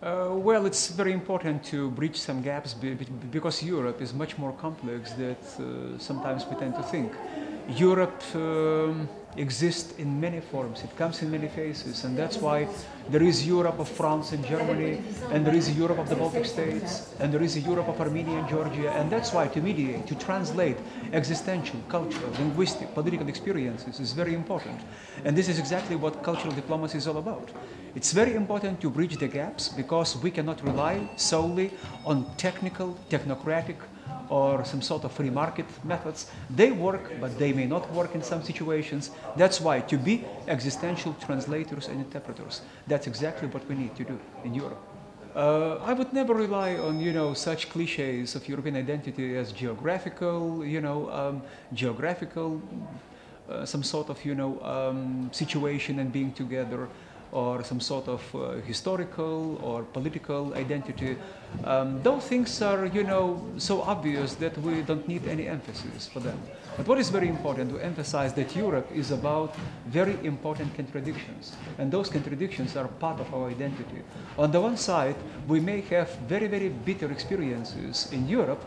Well, it's very important to bridge some gaps because Europe is much more complex than sometimes we tend to think. Europe exists in many forms, it comes in many faces, and that's why there is Europe of France and Germany, and there is Europe of the Baltic states, and there is a Europe of Armenia and Georgia, and that's why to mediate, to translate existential, cultural, linguistic, political experiences is very important. And this is exactly what cultural diplomacy is all about. It's very important to bridge the gaps because we cannot rely solely on technical, technocratic, or some sort of free market methods. They work, but they may not work in some situations. That's why to be existential translators and interpreters, that's exactly what we need to do in Europe. I would never rely on, such cliches of European identity as geographical, some sort of, situation and being together, or some sort of historical or political identity. Those things are, so obvious that we don't need any emphasis for them. But what is very important to emphasize that Europe is about very important contradictions, and those contradictions are part of our identity. On the one side, we may have very, very bitter experiences in Europe.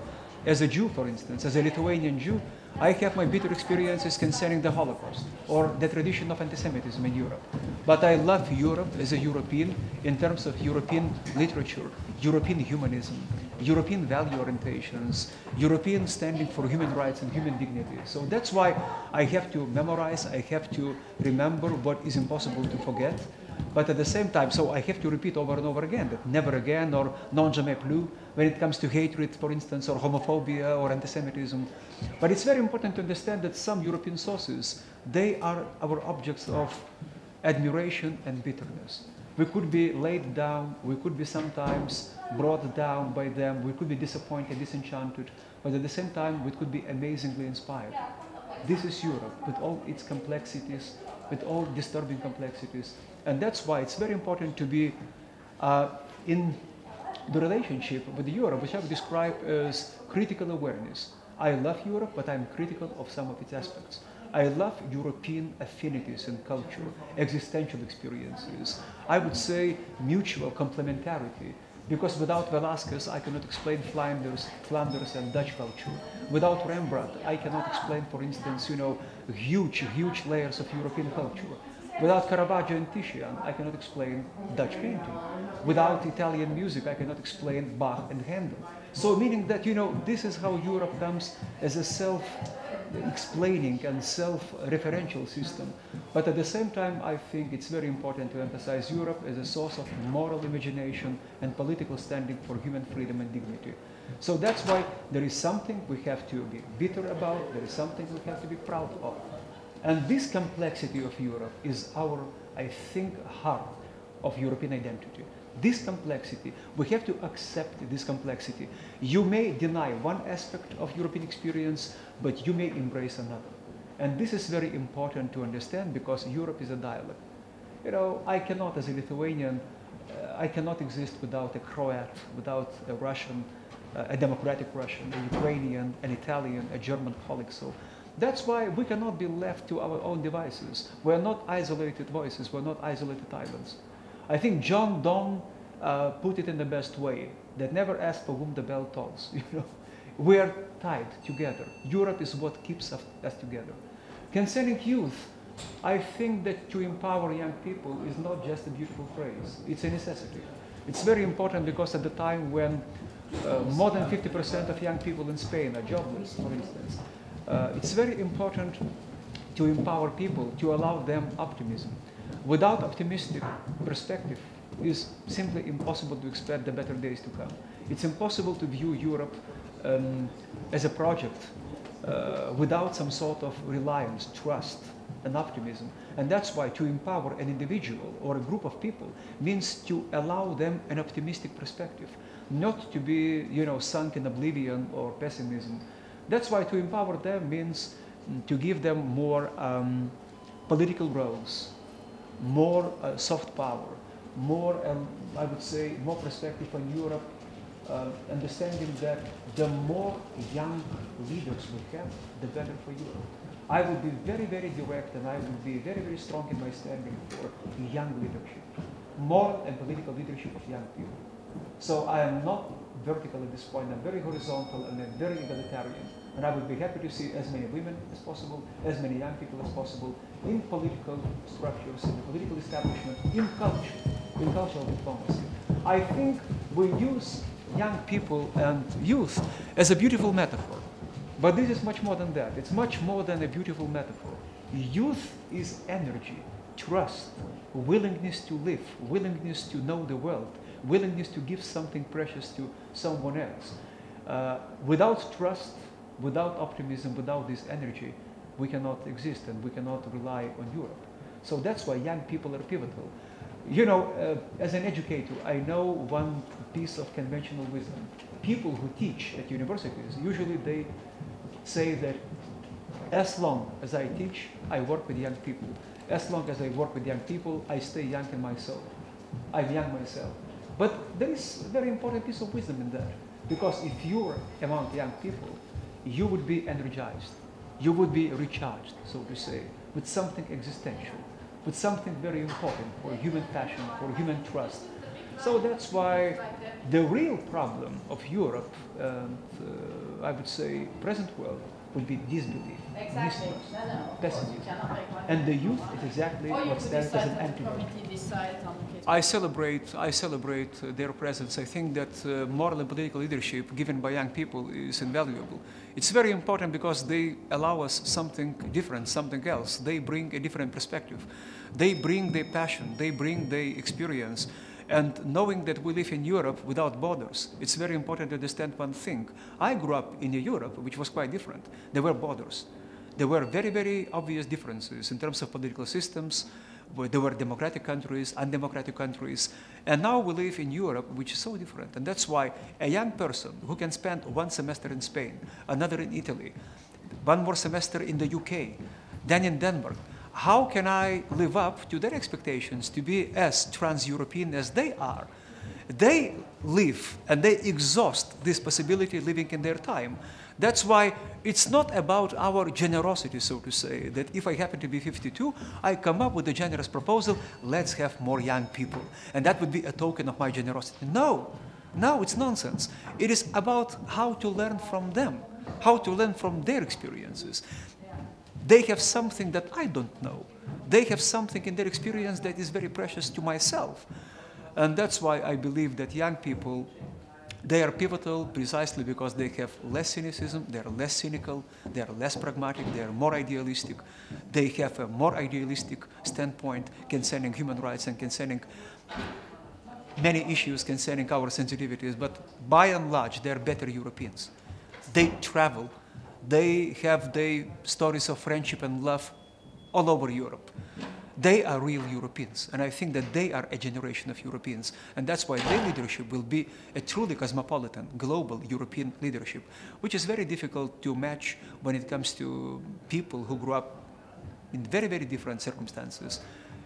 As a Jew, for instance, as a Lithuanian Jew, I have my bitter experiences concerning the Holocaust or the tradition of anti-Semitism in Europe. But I love Europe as a European in terms of European literature, European humanism, European value orientations, European standing for human rights and human dignity. So that's why I have to memorize, I have to remember what is impossible to forget. But at the same time, so I have to repeat over and over again that never again or non jamais plus when it comes to hatred, for instance, or homophobia or anti-Semitism. But it's very important to understand that some European sources, they are our objects of admiration and bitterness. We could be laid down, we could be sometimes brought down by them, we could be disappointed, disenchanted, but at the same time, we could be amazingly inspired. This is Europe with all its complexities, with all disturbing complexities. And that's why it's very important to be in the relationship with Europe, which I would describe as critical awareness. I love Europe, but I'm critical of some of its aspects. I love European affinities and culture, existential experiences. I would say mutual complementarity, because without Velasquez, I cannot explain Flanders and Dutch culture. Without Rembrandt, I cannot explain, for instance, huge layers of European culture. Without Caravaggio and Titian, I cannot explain Dutch painting. Without Italian music, I cannot explain Bach and Handel. So meaning that, this is how Europe comes as a self-explaining and self-referential system. But at the same time, I think it's very important to emphasize Europe as a source of moral imagination and political standing for human freedom and dignity. So that's why there is something we have to be bitter about, there is something we have to be proud of. And this complexity of Europe is our, I think, heart of European identity. This complexity, we have to accept this complexity. You may deny one aspect of European experience, but you may embrace another. And this is very important to understand because Europe is a dialogue. I cannot, as a Lithuanian, I cannot exist without a Croat, without a Russian, a democratic Russian, a Ukrainian, an Italian, a German colleague. So that's why we cannot be left to our own devices. We're not isolated voices, we're not isolated islands. I think John Donne put it in the best way, that never ask for whom the bell tolls. We are tied together. Europe is what keeps us together. Concerning youth, I think that to empower young people is not just a beautiful phrase, it's a necessity. It's very important because at the time when more than 50% of young people in Spain are jobless, for instance, it's very important to empower people, to allow them optimism. Without optimistic perspective, it's simply impossible to expect the better days to come. It's impossible to view Europe as a project without some sort of reliance, trust, and optimism. And that's why to empower an individual or a group of people means to allow them an optimistic perspective, not to be, sunk in oblivion or pessimism. That's why to empower them means to give them more political roles, more soft power, more, I would say, more perspective on Europe, understanding that the more young leaders we have, the better for Europe. I will be very, very direct and I will be very, very strong in my standing for young leadership. moral and political leadership of young people. So I am not vertical at this point. I'm very horizontal and I'm very egalitarian. And I would be happy to see as many women as possible, as many young people as possible in political structures, in the political establishment, in culture, in cultural diplomacy. I think we use young people and youth as a beautiful metaphor. But this is much more than that. It's much more than a beautiful metaphor. Youth is energy, trust, willingness to live, willingness to know the world, willingness to give something precious to someone else. Without trust, without optimism, without this energy, we cannot exist and we cannot rely on Europe. So that's why young people are pivotal. You know, as an educator, I know one piece of conventional wisdom. People who teach at universities, usually they say that as long as I teach, I work with young people. As long as I work with young people, I stay young in myself. I'm young myself. But there is a very important piece of wisdom in that. Because if you're among young people, you would be energized. You would be recharged, so to say, with something existential, with something very important for human passion, for human trust. So that's why the real problem of Europe, and I would say present world, would be disbelief, mistrust, pessimism. And the youth is exactly what stands as an antidote. I celebrate their presence. I think that moral and political leadership given by young people is invaluable. It's very important because they allow us something different, something else. They bring a different perspective. They bring their passion, they bring their experience. And knowing that we live in Europe without borders, it's very important to understand one thing. I grew up in a Europe which was quite different. There were borders. There were very, very obvious differences in terms of political systems. There were democratic countries, undemocratic countries. And now we live in Europe, which is so different. And that's why a young person who can spend one semester in Spain, another in Italy, one more semester in the UK, then in Denmark, how can I live up to their expectations to be as trans-European as they are? They live and they exhaust this possibility living in their time. That's why it's not about our generosity, so to say, that if I happen to be 52, I come up with a generous proposal, let's have more young people. And that would be a token of my generosity. No, it's nonsense. It is about how to learn from them, how to learn from their experiences. They have something that I don't know. They have something in their experience that is very precious to myself. And that's why I believe that young people, they are pivotal precisely because they have less cynicism, they are less cynical, they are less pragmatic, they are more idealistic. They have a more idealistic standpoint concerning human rights and concerning many issues concerning our sensitivities. But by and large, they are better Europeans. They travel. They have their stories of friendship and love all over Europe. They are real Europeans, and I think that they are a generation of Europeans, and that's why their leadership will be a truly cosmopolitan, global European leadership, which is very difficult to match when it comes to people who grew up in very, very different circumstances.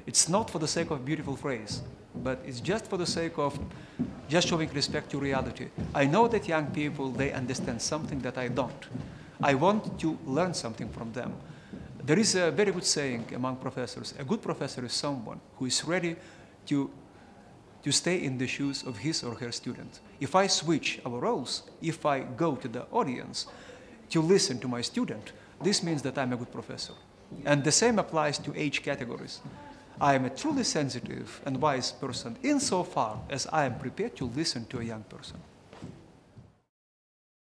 It's not for the sake of a beautiful phrase, but it's just for the sake of just showing respect to reality. I know that young people, they understand something that I don't. I want to learn something from them. There is a very good saying among professors. A good professor is someone who is ready to stay in the shoes of his or her student. If I switch our roles, if I go to the audience to listen to my student, this means that I'm a good professor. And the same applies to age categories. I am a truly sensitive and wise person insofar as I am prepared to listen to a young person.